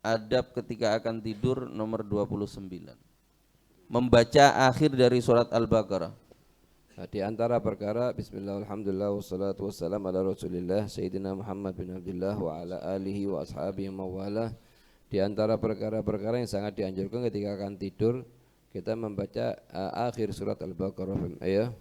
adab ketika akan tidur nomor 29. Membaca akhir dari surat Al-Baqarah. Nah, di antara perkara bismillah alhamdulillah wassalatu wassalam ala rasulillah sayyidina Muhammad bin Abdullah wa ala alihi wa ashabihi mawalah. Di antara perkara-perkara yang sangat dianjurkan ketika akan tidur kita membaca akhir surat Al-Baqarah. Ayo.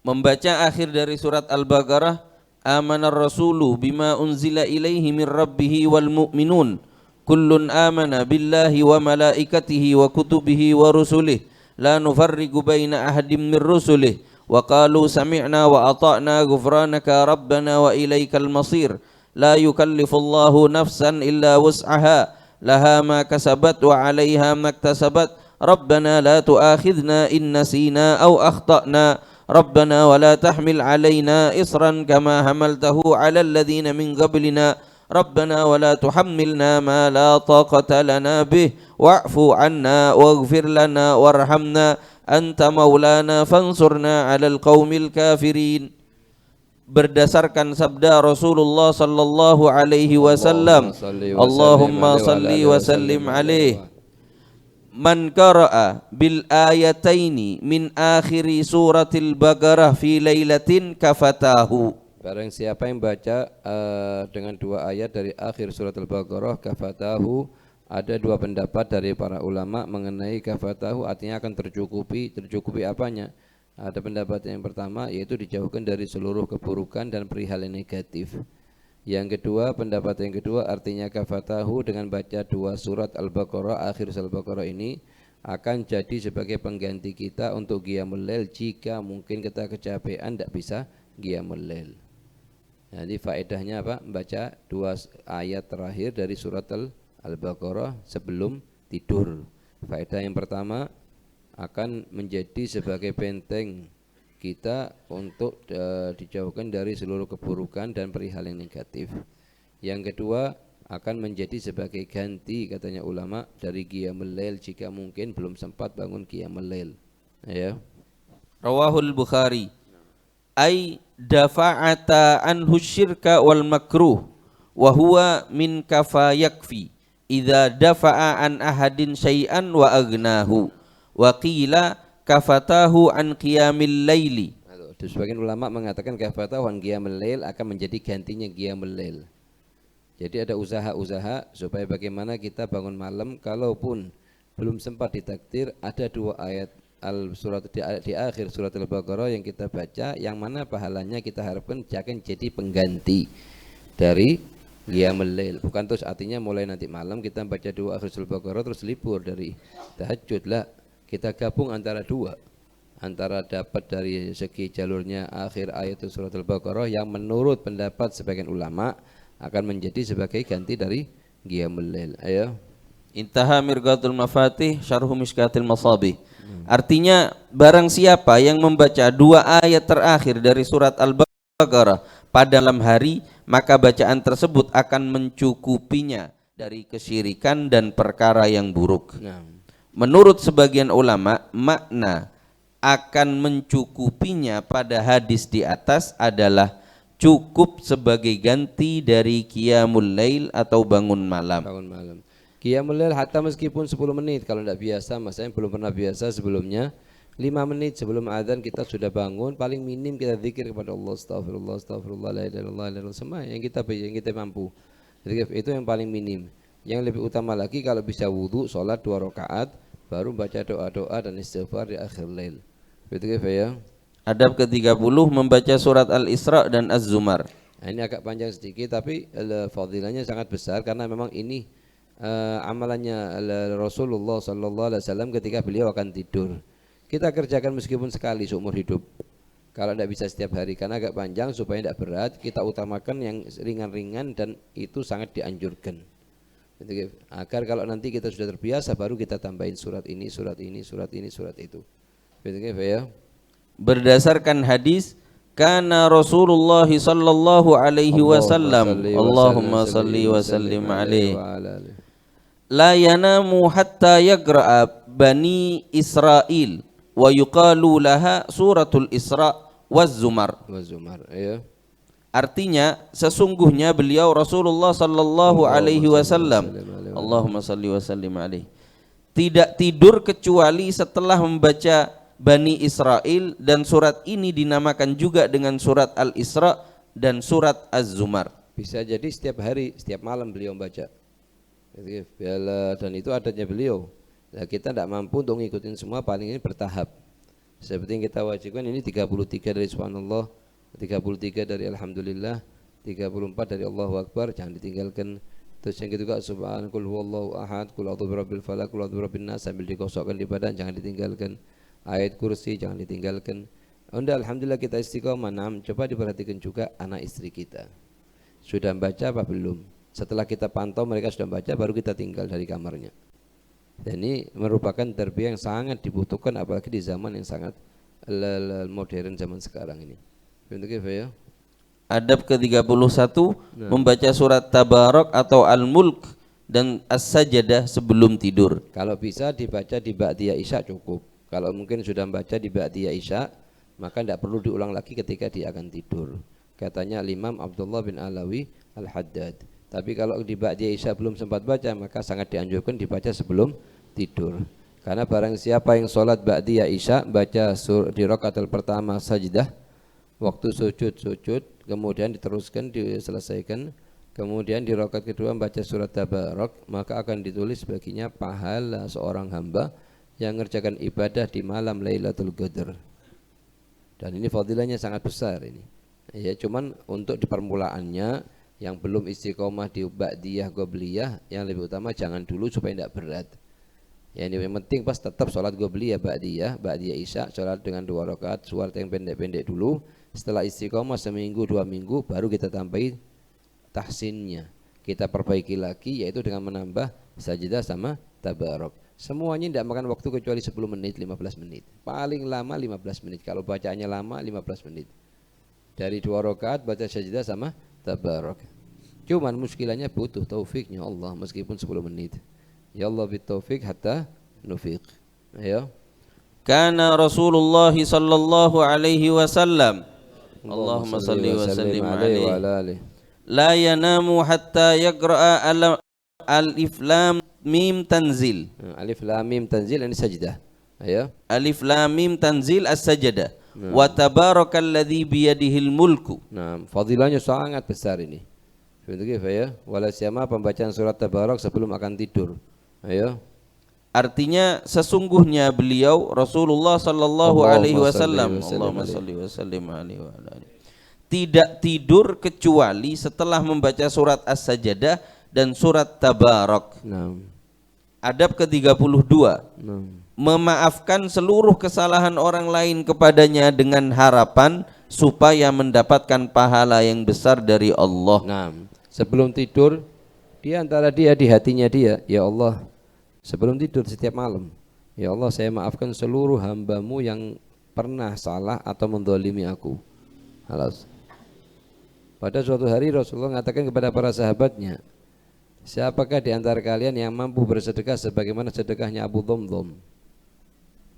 Membaca akhir dari surat Al-Baqarah, amanar rasulu bima unzila ilaihi min rabbihi wal mu'minun kullun amana billahi wa malaikatihi wa kutubihi wa rusulih la nufarriqu baina ahadim min rusulih wa qalu sami'na wa ata'na ghufranaka rabbana wa ilaikal masir la yukallifullahu nafsan illa wus'aha laha ma kasabat wa 'alaiha maktasabat rabbana la tu'akhidna in nasina aw akhtana rabbana wa la tahmil 'alaina isran kama hamaltahu 'alal ladzina min qablina rabbana wa la tuhammilna ma la taqata lana bih wa'fu 'anna waghfir lana warhamna anta maulana fansurna 'alal qaumil kafirin. Berdasarkan sabda Rasulullah sallallahu alaihi wasallam, Allahumma salli wa sallim alaihi, man qara'a bil ayataini min akhiri suratil Baqarah fi lailatin kafatahu. Barang siapa yang baca dengan dua ayat dari akhir surat Al-Baqarah kafatahu, ada dua pendapat dari para ulama mengenai kafatahu, artinya akan tercukupi apanya? Ada pendapat yang pertama yaitu dijauhkan dari seluruh keburukan dan perihal yang negatif. Yang kedua, pendapat yang kedua artinya kafatahu dengan baca dua surat Al-Baqarah, akhir surat Al-Baqarah ini akan jadi sebagai pengganti kita untuk qiyamul lail jika mungkin kita kecapean tidak bisa qiyamul lail. Jadi faedahnya apa? Membaca dua ayat terakhir dari surat Al-Baqarah sebelum tidur. Faedah yang pertama akan menjadi sebagai benteng kita untuk dijauhkan dari seluruh keburukan dan perihal yang negatif. Yang kedua akan menjadi sebagai ganti katanya ulama dari qiyamul lail jika mungkin belum sempat bangun qiyamul lail. Ya. Rawahul Bukhari. Ai dafa'ata anhu syirka wal makruh wa huwa min kafa yakfi idza dafa'a an ahadin syai'an wa agnahu wa qila kafatahu an qiyamil laili. Sebagian ulama mengatakan kafatahu an qiyamil lail akan menjadi gantinya qiyamul lail. Jadi ada usaha-usaha supaya bagaimana kita bangun malam kalaupun belum sempat ditakdir, ada dua ayat surat di akhir surat Al-Baqarah yang kita baca, yang mana pahalanya kita harapkan akan jadi pengganti dari qiyamul lail. Bukan terus artinya mulai nanti malam kita baca dua akhir surat Al-Baqarah terus libur dari tahajud lah. Kita gabung antara dua, antara dapat dari segi jalurnya akhir ayat surat Al-Baqarah yang menurut pendapat sebagian ulama akan menjadi sebagai ganti dari qiyamul lail. Ayo. Intaha Mirqatul Mafatih Syarhu Mishkatil Masabih. Artinya barang siapa yang membaca dua ayat terakhir dari surat Al-Baqarah pada malam hari, maka bacaan tersebut akan mencukupinya dari kesyirikan dan perkara yang buruk. Menurut sebagian ulama, makna akan mencukupinya pada hadis di atas adalah cukup sebagai ganti dari qiyamul lail atau bangun malam. Qiyamul lail hatta meskipun 10 menit kalau tidak biasa, maksudnya belum pernah biasa sebelumnya, 5 menit sebelum azan kita sudah bangun, paling minim kita zikir kepada Allah, astagfirullah, astagfirullah, la ilaha illallah, semua yang kita mampu. Jadi itu yang paling minim. Yang lebih utama lagi kalau bisa wudu, sholat 2 rakaat, baru baca doa-doa dan istighfar di akhir lail. Betul ya? Adab ke-30 membaca surat Al-Isra dan Az-Zumar. Nah, ini agak panjang sedikit tapi fadilahnya sangat besar karena memang ini amalannya Rasulullah sallallahu alaihi wasallam ketika beliau akan tidur. Kita kerjakan meskipun sekali seumur hidup. Kalau tidak bisa setiap hari karena agak panjang supaya tidak berat, kita utamakan yang ringan-ringan dan itu sangat dianjurkan. Agar kalau nanti kita sudah terbiasa baru kita tambahin surat ini, surat ini, surat ini, surat itu. Betul ya? Berdasarkan hadis kana Rasulullah sallallahu alaihi wasallam, Allahumma salli wa sallim alaihi, la yanamu hatta yagra'a bani Israil wa yuqalu laha suratul Isra waz Zumar. Ya. Artinya sesungguhnya beliau Rasulullah sallallahu alaihi wasallam alaihi. Allahumma salli wa sallim alaihi. Tidak tidur kecuali setelah membaca Bani Israel, dan surat ini dinamakan juga dengan surat Al-Isra dan surat Az-Zumar. Bisa jadi setiap hari, setiap malam beliau membaca. Dan itu adatnya beliau. Nah, kita tidak mampu untuk ngikutin semua, paling ini bertahap. Seperti yang kita wajibkan ini 33 dari subhanallah, 33 dari alhamdulillah, 34 dari Allahu Akbar, jangan ditinggalkan. Terus yang kedua subhanallah qul huwallahu ahad, qul a'udzu birabbil falaq, qul a'udzu birabbin nas, sambil dikosokkan di badan, jangan ditinggalkan. Ayat kursi jangan ditinggalkan. Unda alhamdulillah kita istiqomah. Coba diperhatikan juga anak istri kita. Sudah membaca apa belum? Setelah kita pantau mereka sudah membaca, baru kita tinggal dari kamarnya. Dan ini merupakan tarbiyah yang sangat dibutuhkan, apalagi di zaman yang sangat modern zaman sekarang ini. Begitu ya? Adab ke-31, membaca surat Tabarak atau Al-Mulk dan As-Sajdah sebelum tidur. Kalau bisa dibaca di ba'diyah Isya cukup. Kalau mungkin sudah membaca di ba'diyah Isya, maka tidak perlu diulang lagi ketika dia akan tidur. Katanya Imam Abdullah bin Alawi Al-Haddad. Tapi kalau di ba'diyah Isya belum sempat baca, maka sangat dianjurkan dibaca sebelum tidur. Karena barang siapa yang sholat ba'diyah Isya, baca di rakaat pertama sajdah, waktu sujud, kemudian diteruskan diselesaikan, kemudian di rakaat kedua membaca surat Tabarak, maka akan ditulis baginya pahala seorang hamba yang mengerjakan ibadah di malam Lailatul Qadar. Dan ini fadilahnya sangat besar ini. Ya, cuman untuk di permulaannya yang belum istiqomah di ba'diyah qobliyah, yang lebih utama jangan dulu supaya tidak berat. Ya, ini yang penting pas tetap sholat qobliyah ba'diyah Isya, sholat dengan 2 rakaat, surat yang pendek-pendek dulu. Setelah istiqomah seminggu 2 minggu, baru kita tambahi tahsinnya, kita perbaiki lagi, yaitu dengan menambah sajdah sama tabarak. Semuanya tidak makan waktu kecuali 10 menit, 15 menit, paling lama 15 menit. Kalau bacaannya lama 15 menit. Dari 2 rakaat baca sajdah sama tabarak. Cuman muskilannya butuh taufiknya Allah, meskipun 10 menit. Ya Allah bitaufik hatta nufiq. Ayo. Kana Rasulullah sallallahu alaihi wasallam, Allahumma salli wa sallim alaihi wa alihi, la yanamu hatta yaqra'a alif lam mim tanzil. Alif lam mim tanzil ini sajdah. Ayo. Alif lam mim tanzil as-sajdah. Wa tabarakalladzi biyadihil mulku. Nah, fadilahnya sangat besar ini. Begitu ya. Wala siyama pembacaan surat Tabarak sebelum akan tidur. Ayo. Artinya sesungguhnya beliau Rasulullah sallallahu alaihi wasallam, Allahumma salli wa sallim alaihi wa alihi, tidak tidur kecuali setelah membaca surat As-Sajdah dan surat Tabarak. Adab ke-32, memaafkan seluruh kesalahan orang lain kepadanya dengan harapan supaya mendapatkan pahala yang besar dari Allah. Sebelum tidur, antara dia di hatinya dia, ya Allah, sebelum tidur setiap malam, ya Allah, saya maafkan seluruh hambamu yang pernah salah atau mendolimi aku. Halas. Pada suatu hari Rasulullah mengatakan kepada para sahabatnya, siapakah di antara kalian yang mampu bersedekah sebagaimana sedekahnya Abu Dhamdham?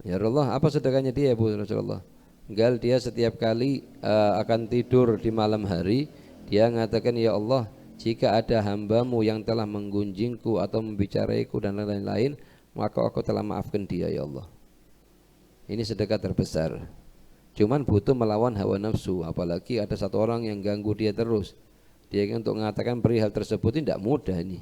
Ya Allah, apa sedekahnya dia Abu Rasulullah? Gal dia setiap kali akan tidur di malam hari, dia mengatakan, ya Allah, jika ada hambamu yang telah menggunjingku atau membicaraiku dan lain-lain, maka aku telah maafkan dia, ya Allah. Ini sedekah terbesar. Cuman butuh melawan hawa nafsu. Apalagi ada satu orang yang ganggu dia terus. Dia untuk mengatakan perihal tersebut tidak mudah ini.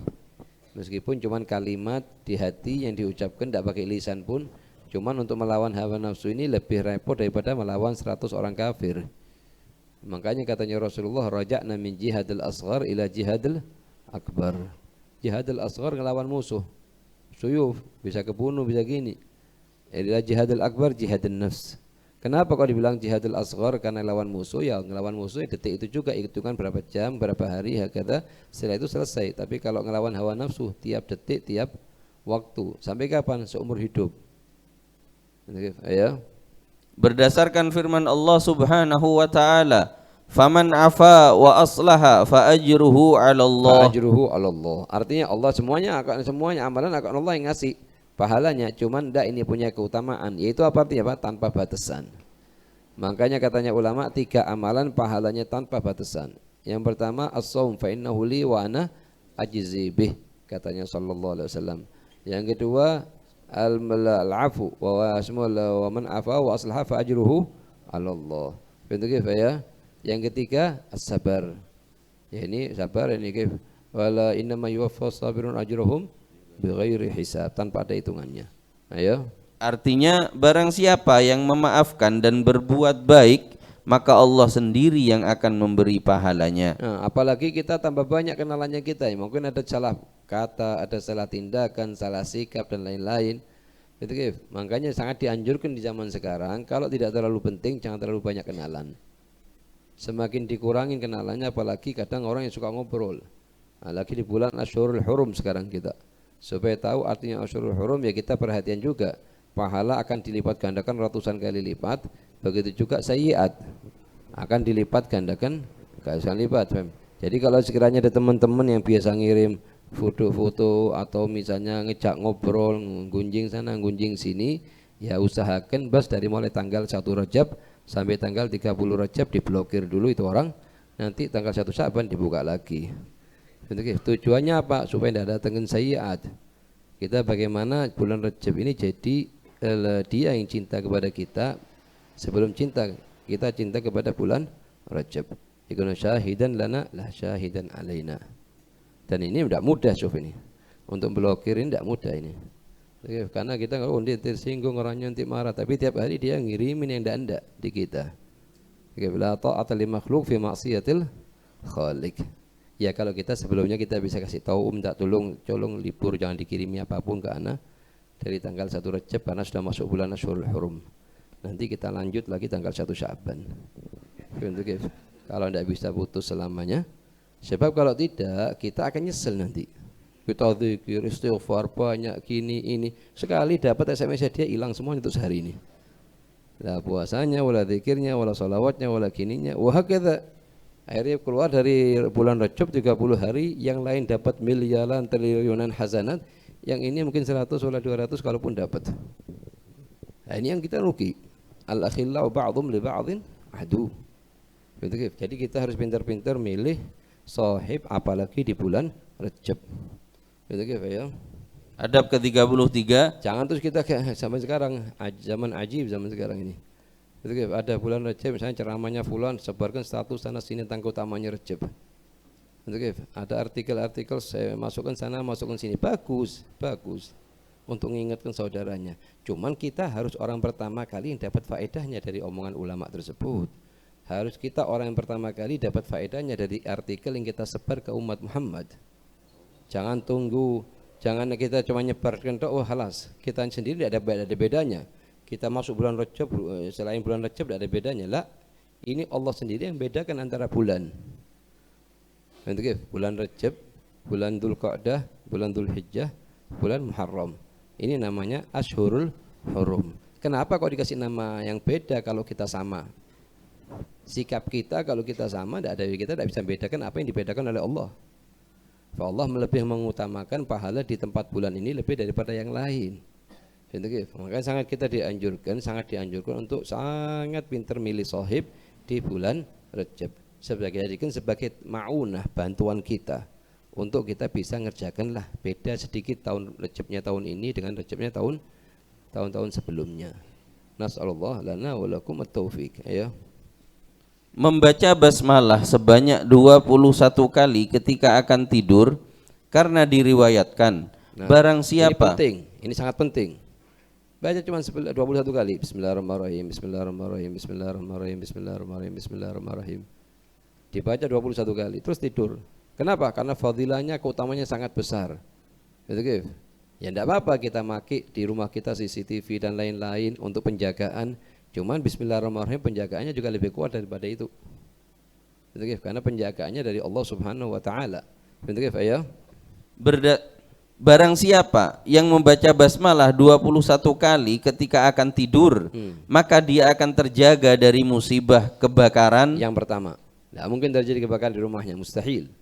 Meskipun cuman kalimat di hati yang diucapkan, tidak pakai lisan pun. Cuman untuk melawan hawa nafsu ini lebih repot daripada melawan 100 orang kafir. Makanya katanya Rasulullah, raja'na min jihadil asghar ila jihadil akbar. Jihadil asghar ngelawan musuh, suyuf, bisa kebunuh, bisa gini. Ila jihadil akbar, jihadin nafs. Kenapa kok dibilang jihadil asghar? Karena lawan musuh, ya ngelawan musuh ya detik itu juga, hitungan berapa jam, berapa hari, hakata, setelah itu selesai. Tapi kalau ngelawan hawa nafsu, tiap detik, tiap waktu. Sampai kapan? Seumur hidup. Ayo. Berdasarkan firman Allah Subhanahu wa taala, "Faman afa wa aslaha fa ajruhu 'ala Allah." Ajruhu 'ala Allah. Artinya Allah semuanya amalan akan Allah yang ngasih pahalanya. Cuman ini punya keutamaan, yaitu apa artinya, Pak? Tanpa batasan. Makanya katanya ulama 3 amalan pahalanya tanpa batasan. Yang pertama as-shaum fa innahu li wa ana ajzi bih. katanya sallallahu alaihi wasallam. Yang kedua al-afu wa man afa wa aslaha fa ajruhu 'ala Allah. Begitu ya. Yang ketiga as-sabar. Ya ini sabar ini kif. Wala innama yuwaffas sabirun ajruhum bighairi hisab, tanpa ada hitungannya. Ayo. Artinya barang siapa yang memaafkan dan berbuat baik, maka Allah sendiri yang akan memberi pahalanya. Nah, apalagi kita tambah banyak kenalannya kita, mungkin ada salah kata, ada salah tindakan, salah sikap dan lain-lain. Gitu, Kif. Makanya sangat dianjurkan di zaman sekarang kalau tidak terlalu penting jangan terlalu banyak kenalan. Semakin dikurangin kenalannya, apalagi kadang orang yang suka ngobrol. Nah, lagi di bulan Asyhurul Hurum sekarang kita. Supaya tahu artinya Asyhurul Hurum ya kita perhatian juga. Pahala akan dilipat gandakan ratusan kali lipat. Begitu juga sayyiat akan dilipat gandakan ratusan lipat. Jadi kalau sekiranya ada teman-teman yang biasa ngirim foto-foto atau misalnya ngejak ngobrol, gunjing sana, gunjing sini, ya usahakan bas dari mulai tanggal 1 Rajab sampai tanggal 30 Rajab diblokir dulu itu orang. Nanti tanggal 1 Sya'ban dibuka lagi. Tujuannya apa? Supaya tidak datangin sayyiat. Kita bagaimana bulan Rajab ini jadi dia yang cinta kepada kita. Sebelum cinta, kita cinta kepada bulan Rajab. Ikunu syahidan lana lah syahidan alaina. Dan ini tidak mudah Syuf ini. Untuk blokir ini tidak mudah ini. Karena kita kalau tersinggung orangnya nanti marah, tapi tiap hari dia ngirimin yang tidak di kita. La ta'ata li makhluk fi maksiatil khaliq. Ya kalau kita sebelumnya kita bisa kasih tahu minta tolong libur jangan dikirimi apapun ke ana dari tanggal 1 Rajab karena sudah masuk bulan Asyhurul Hurum. Nanti kita lanjut lagi tanggal 1 Sya'ban. Kalau tidak bisa putus selamanya. Sebab kalau tidak kita akan nyesel nanti. Kita zikir, istighfar banyak gini ini. Sekali dapat SMS dia hilang semua untuk sehari ini. Lah puasanya, wala zikirnya, wala salawatnya, wala gininya. Wah kita akhirnya keluar dari bulan Rajab 30 hari, yang lain dapat miliaran triliunan hasanat, yang ini mungkin 100 wala 200 kalaupun dapat. Nah, ini yang kita rugi. Al-akhillau ba'dhum li ba'dhin adu. Jadi kita harus pintar-pintar milih sahib apalagi di bulan Rajab. Ya. Adab ke-33. Jangan terus kita kayak zaman sekarang, zaman ajib zaman sekarang ini. Ada bulan Rajab misalnya ceramahnya fulan sebarkan status sana sini tentang utamanya Rajab. Ada artikel-artikel saya masukkan sana masukkan sini, bagus untuk mengingatkan saudaranya. Cuman kita harus orang pertama kali yang dapat faedahnya dari omongan ulama tersebut. Harus kita orang yang pertama kali dapat faedahnya dari artikel yang kita sebar ke umat Muhammad. Jangan tunggu, jangan kita cuma nyebarkan oh halas, kita sendiri tidak ada bedanya. Kita masuk bulan Rajab, selain bulan Rajab tidak ada bedanya. Lah, ini Allah sendiri yang bedakan antara bulan. Bulan Rajab, bulan Dzulqa'dah, bulan Dzulhijjah, bulan Muharram. Ini namanya Asyhurul Hurum. Kenapa kok dikasih nama yang beda kalau kita sama? Sikap kita kalau kita sama, kita tidak bisa bedakan apa yang dibedakan oleh Allah. Allah lebih mengutamakan pahala di tempat bulan ini lebih daripada yang lain. Makanya sangat dianjurkan untuk sangat pintar milih sahib di bulan Rajab sebagai ma'unah, bantuan kita untuk kita bisa ngerjakanlah beda sedikit tahun Rajabnya tahun ini dengan Rajabnya tahun-tahun sebelumnya. Nas'alullah lana wa lakum at-taufiq. Ayo. Membaca basmalah sebanyak 21 kali ketika akan tidur karena diriwayatkan barang siapa ini sangat penting. Baca cuma 21 kali. Bismillahirrahmanirrahim, bismillahirrahmanirrahim, bismillahirrahmanirrahim, bismillahirrahmanirrahim, bismillahirrahmanirrahim. Dibaca 21 kali terus tidur. Kenapa? Karena fadilahnya, keutamanya sangat besar. Gitu. Ya enggak apa-apa kita maki di rumah kita CCTV dan lain-lain untuk penjagaan. Cuman bismillahirrahmanirrahim penjagaannya juga lebih kuat daripada itu. Karena penjagaannya dari Allah Subhanahu wa taala. Ya. Barang siapa yang membaca basmalah 21 kali ketika akan tidur, maka dia akan terjaga dari musibah kebakaran. Yang pertama, tidak mungkin terjadi kebakaran di rumahnya, mustahil.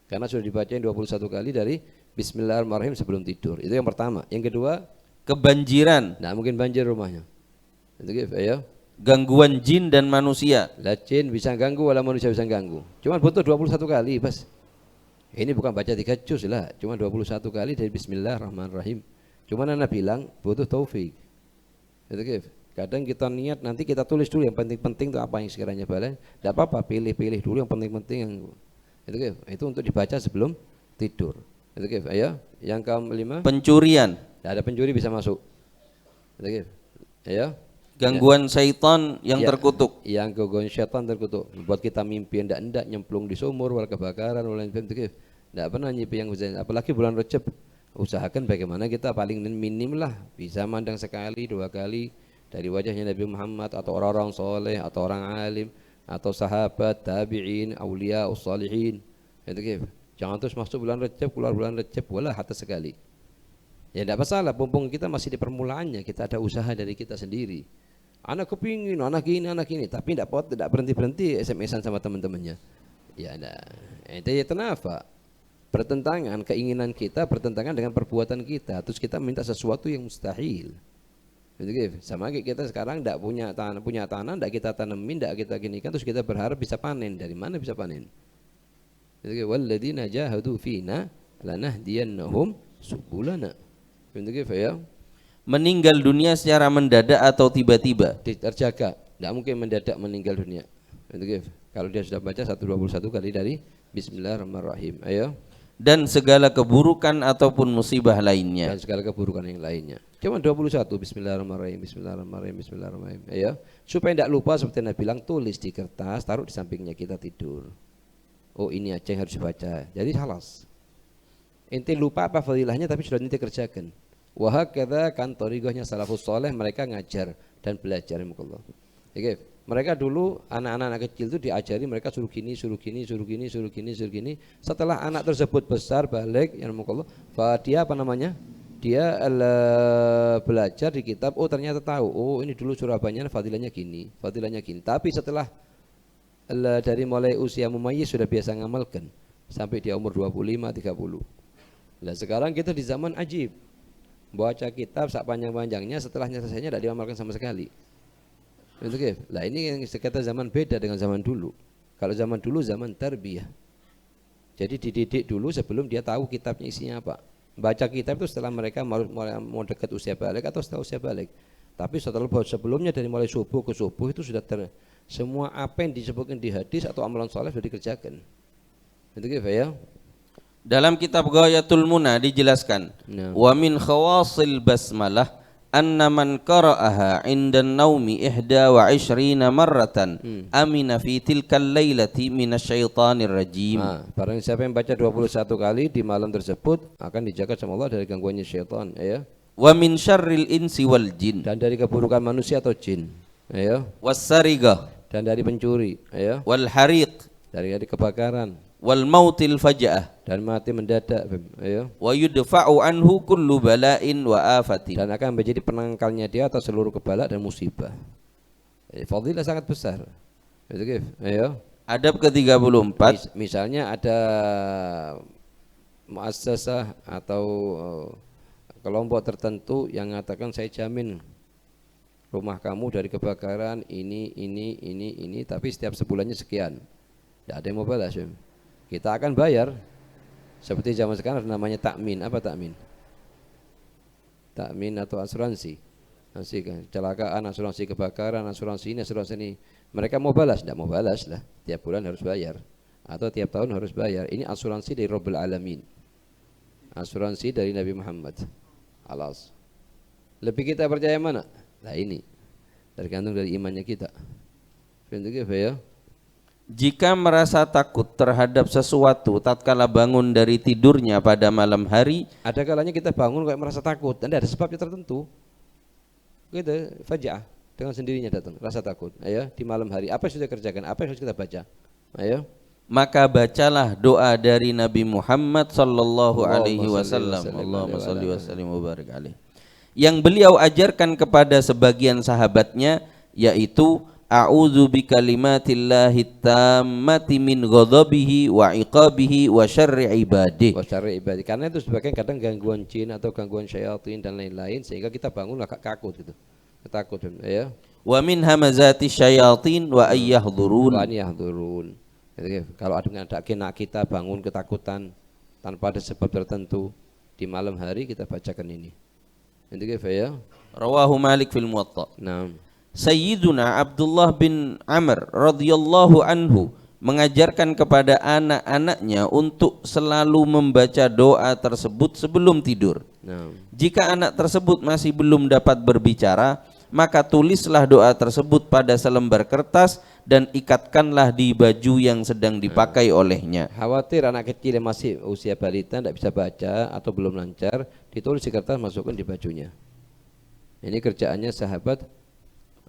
Karena sudah dibacain 21 kali dari bismillahirrahmanirrahim sebelum tidur. Itu yang pertama. Yang kedua, kebanjiran. Tidak mungkin banjir rumahnya. Ya. Gangguan jin dan manusia. Lah jin bisa ganggu, wala manusia bisa ganggu. Cuma butuh 21 kali, bas. Ini bukan baca 3 juz lah, cuma 21 kali dari Bismillahirrahmanirrahim. Cuma Anda bilang butuh taufik. Itu gitu. Kadang kita niat nanti kita tulis dulu yang penting-penting itu apa yang sekiranya balik. Tidak apa-apa, pilih-pilih dulu yang penting-penting yang itu gitu. Itu untuk dibaca sebelum tidur. Itu gitu. Ayo, yang kelima. Pencurian. Tidak ada pencuri bisa masuk. Itu gitu. Ayo. Gangguan syaitan yang Ya, terkutuk. yang gangguan syaitan terkutuk. Buat kita mimpi hendak nyemplung di sumur, wal kebakaran, wal lain sebagainya. Tidak pernah mimpi yang hujan. Apalagi bulan Rajab. Usahakan bagaimana kita paling minim lah bisa mandang sekali 2 kali dari wajahnya Nabi Muhammad atau orang-orang soleh atau orang alim atau sahabat, tabi'in, awliya, ussalihin. Itu gitu. Jangan terus masuk bulan Rajab, keluar bulan Rajab, wala hatta sekali. Ya tidak masalah, mumpung kita masih di permulaannya, kita ada usaha dari kita sendiri. Anak kepingin, anak ini, tapi tidak berhenti SMS-an sama teman-temannya. Ya nah, itu ya kenapa? Bertentangan keinginan kita, bertentangan dengan perbuatan kita. Terus kita minta sesuatu yang mustahil. Gitu. Sama kayak kita sekarang tidak punya tanah, tidak kita tanemin, tidak kita ginikan, terus kita berharap bisa panen. Dari mana bisa panen? Gitu. Walladzina jahadu fina lanahdiyannahum subulana. Gitu ya. Meninggal dunia secara mendadak atau tiba-tiba. Terjaga, tidak mungkin mendadak meninggal dunia. Gitu. Kalau dia sudah baca 121 kali dari Bismillahirrahmanirrahim. Ayo. Dan segala keburukan ataupun musibah lainnya. Dan segala keburukan yang lainnya. Cuma 21 Bismillahirrahmanirrahim, Bismillahirrahmanirrahim, Bismillahirrahmanirrahim. Ayo. Supaya tidak lupa seperti Nabi bilang, tulis di kertas, taruh di sampingnya kita tidur. Oh ini aja yang harus dibaca. Jadi halas. Ente lupa apa fadilahnya tapi sudah ente kerjakan. Wahakadha kan thariqahnya salafus saleh, mereka ngajar dan belajar Allah. Oke. Mereka dulu anak-anak kecil itu diajari, mereka suruh gini. Setelah anak tersebut besar balik, ya Allah, dia apa namanya? Dia belajar di kitab, oh ternyata tahu, oh ini dulu Surabaya fadilahnya gini. Tapi setelah dari mulai usia mumayyiz sudah biasa ngamalkan sampai dia umur 25, 30. Nah sekarang kita di zaman ajib. Baca kitab sak panjang-panjangnya, setelahnya selesainya tidak diamalkan sama sekali. Lah ini yang sekata zaman beda dengan zaman dulu. Kalau zaman dulu zaman tarbiyah. Jadi dididik dulu sebelum dia tahu kitabnya isinya apa. Baca kitab itu setelah mereka mau dekat usia balik atau setelah usia balik. Tapi setelah sebelumnya dari mulai subuh ke subuh itu sudah semua apa yang disebutkan di hadis atau amalan saleh sudah dikerjakan. Itu ya. Dalam kitab Ghayatul Muna dijelaskan, wa min khawasil basmalah anna man qara'aha 'inda an-naumi 21 marratan amina fi tilkal lailati minasyaitonir rajim. Barang siapa yang baca 21 kali di malam tersebut akan dijaga sama Allah dari gangguannya syaitan, ya. Wa min syarril insi wal jin, dan dari keburukan manusia atau jin, ya. Was-sarigah, dan dari pencuri, ya. Wal hariq, dari kebakaran. Wal mautil faja'ah, dan mati mendadak, ya. Wa yudfa'u anhu kullu bala'in wa afatin, dan akan menjadi penangkalnya dia atas seluruh kebala dan musibah. Fadilah sangat besar. Itu ya. Adab ke-34. Misalnya ada muassasah atau kelompok tertentu yang mengatakan saya jamin rumah kamu dari kebakaran ini, tapi setiap sebulannya sekian. Tidak ada yang mau balas. Kita akan bayar. Seperti zaman sekarang namanya takmin. Apa takmin? Takmin atau asuransi. Kecelakaan, asuransi kebakaran, asuransi ini. Mereka mau balas? Tidak mau balas lah. Tiap bulan harus bayar. Atau tiap tahun harus bayar. Ini asuransi dari Rabbul Alamin. Asuransi dari Nabi Muhammad. Alas. Lebih kita percaya mana? Nah ini. Tergantung dari imannya kita. Ya. Jika merasa takut terhadap sesuatu tatkala bangun dari tidurnya pada malam hari, ada kalanya kita bangun kayak merasa takut dan ada sebabnya tertentu. Gitu, faja'ah dengan sendirinya datang rasa takut. Ayo di malam hari apa yang sudah kerjakan? Apa yang harus kita baca? Ayo. Maka bacalah doa dari Nabi Muhammad sallallahu alaihi wasallam. Allahumma shalli wa sallim wa barik alaihi. Yang beliau ajarkan kepada sebagian sahabatnya, yaitu a'udzu bikalimatillahi tammati min ghadabihi wa iqabihi wa syarri ibadihi. Wa syarri ibadihi. Karena itu sebagian kadang gangguan jin atau gangguan syaitan dan lain-lain sehingga kita bangun agak takut gitu. Takut ya. Wa min hamazati syayatin wa ayyahdurun. Wa ayyahdurun. Kalau ada kita bangun ketakutan tanpa ada sebab tertentu di malam hari kita bacakan ini. Itu ya. Rawahu Malik fil Muwatta. Nah, Sayyiduna Abdullah bin Amr radhiyallahu anhu mengajarkan kepada anak-anaknya untuk selalu membaca doa tersebut sebelum tidur. nah, Jika anak tersebut masih belum dapat berbicara, maka tulislah doa tersebut pada selembar kertas dan ikatkanlah di baju yang sedang dipakai olehnya. khawatir anak kecil yang masih usia balita tidak bisa baca atau belum lancar, ditulis di kertas, masukkan di bajunya. Ini kerjaannya sahabat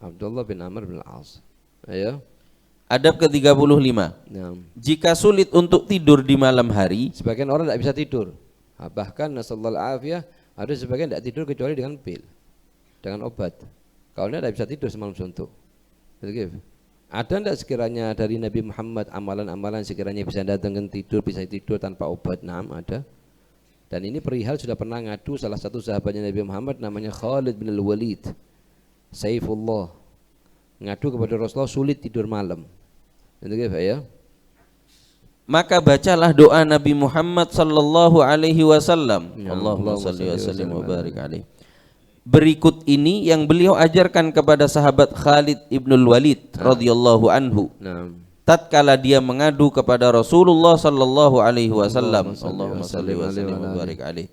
Abdullah bin Amr bin Al-As. Ayo. Adab ke-35. Nah, Jika sulit untuk tidur di malam hari, sebagian orang tidak bisa tidur. Bahkan nasallahu alafiyah, ada sebagian tidak tidur kecuali dengan pil, dengan obat. Kalau tidak bisa tidur semalam suntuk. Begitu. Ada tidak sekiranya dari Nabi Muhammad amalan-amalan sekiranya bisa datangkan tidur, bisa tidur tanpa obat? Naam, ada. Dan ini perihal sudah pernah ngadu salah satu sahabatnya Nabi Muhammad namanya Khalid bin Al-Walid, Saifullah, ngadu kepada Rasulullah sulit tidur malam. Itu ya. maka bacalah doa Nabi Muhammad sallallahu alaihi wasallam. Ya, Allahumma salli wa sallim wa Allahumma barik alaihi. Berikut ini yang beliau ajarkan kepada sahabat Khalid ibnul Walid radhiyallahu anhu. Nah, Tatkala dia mengadu kepada Rasulullah sallallahu alaihi wasallam, Allahumma salli wa sallim wa barik alaihi,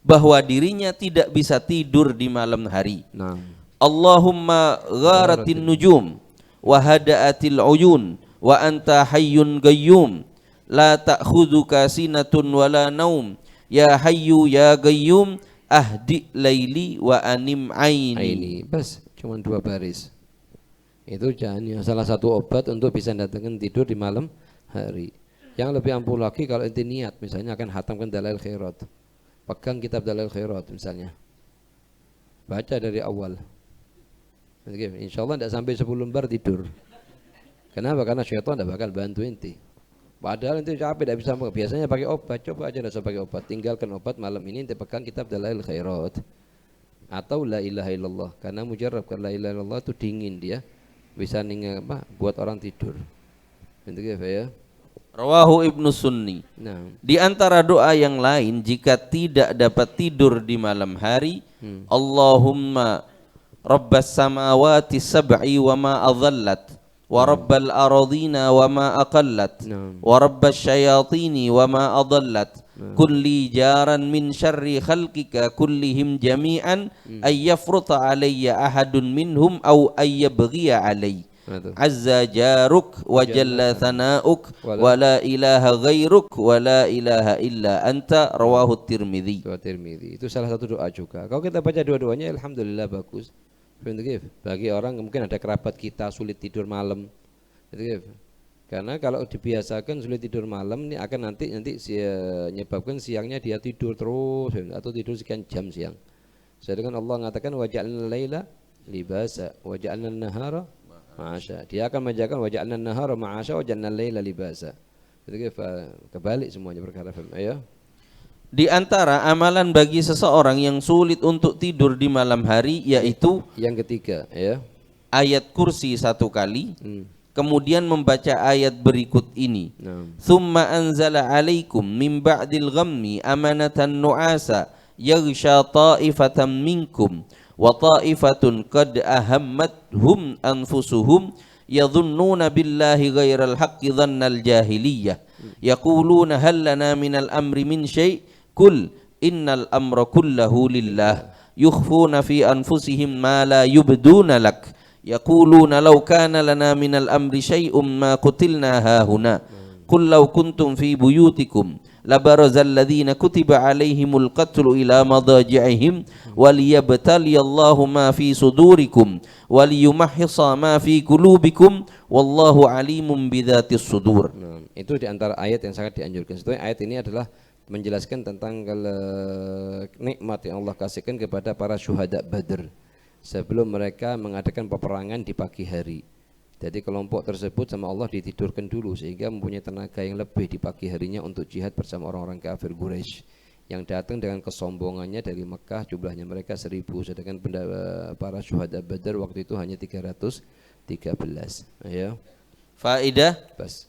bahwa dirinya tidak bisa tidur di malam hari. nah, Allahumma gharatin nujum wa hada'atil uyun wa anta hayyun qayyum la ta'khudhuka sinatun wala naum ya hayyu ya qayyum ahdi laili wa anim aini. ini bas cuma 2 baris. Itu jangan salah satu obat untuk bisa datangkan tidur di malam hari. Yang lebih ampuh lagi kalau inti niat, misalnya akan hatamkan Dalail Khairat, pegang kitab Dalail Khairat misalnya, baca dari awal. Insya Allah tidak sampai 10 lembar tidur. Kenapa? Karena syaitan tidak bakal bantu inti. Padahal inti capek tidak bisa. Biasanya pakai obat. Coba aja tidak usah pakai obat. Tinggalkan obat, malam ini inti pegang kitab Dalail Khairat atau La ilaha illallah. Karena mujarab, karena La ilaha illallah itu dingin dia, bisa buat orang tidur. Itu ya. Rawahu Ibnu Sunni. Nah, Di antara doa yang lain jika tidak dapat tidur di malam hari, Allahumma Rabbas samawati sab'i wa ma adhallat wa rabbal aradina wa ma aqallat wa rabbas syayatini wa ma adallat kulli jaran min syarri khalqika kullihim jami'an ay yafruta alayya ahadun minhum aw ay yabghiya alayya azza jaruk wa jalla thana'uk wa la ilaha ghairuk wa la ilaha illa anta. Rawahu Tirmidzi. doa Tirmidzi itu salah satu doa juga. Kalau kita baca dua-duanya alhamdulillah bagus. Bagi orang mungkin ada kerabat kita sulit tidur malam, karena kalau dibiasakan sulit tidur malam ini akan nanti menyebabkan siangnya dia tidur terus atau tidur sekian jam siang. Sedangkan Allah mengatakan waja'alna laila libasa waja'alna nahara ma'asya. Dia akan menjaga waja'alna nahara ma'asya waja'alna laila libasa. Itu kebalik semuanya perkara. Ayo. Di antara amalan bagi seseorang yang sulit untuk tidur di malam hari yaitu yang ketiga, ya, ayat kursi 1 kali, kemudian membaca ayat berikut ini. Thumma anzala alaikum min ba'dil ghammi amanatan nu'asa yaghsha ta'ifatan minkum wa ta'ifatun qad ahammathum anfusuhum yadhunnuna billahi ghairal haqqi dhannal jahiliyah yaquluna hal lana minal amri min syai' Kul innal amra kullahu lillah yukhfuna fi anfusihim ma la yubduna lak yaquluna law kana lana minal amri syai'um ma qutilna hahuna qul law kuntum fi buyutikum labarazal ladzina kutiba alaihimul qatlu ila madaji'ihim waliyabtaliyallahu ma fi sudurikum waliyumahhisa ma fi qulubikum wallahu alimun bidzatis sudur. Itu di antara ayat yang sangat dianjurkan. Sebetulnya ayat ini adalah menjelaskan tentang nikmat yang Allah kasihkan kepada para syuhada Badr sebelum mereka mengadakan peperangan di pagi hari. Jadi kelompok tersebut sama Allah ditidurkan dulu sehingga mempunyai tenaga yang lebih di pagi harinya untuk jihad bersama orang-orang kafir Quraisy yang datang dengan kesombongannya dari Mekah. Jumlahnya mereka 1000, sedangkan para syuhada Badr waktu itu hanya 313. Ayo. Faedah Bas.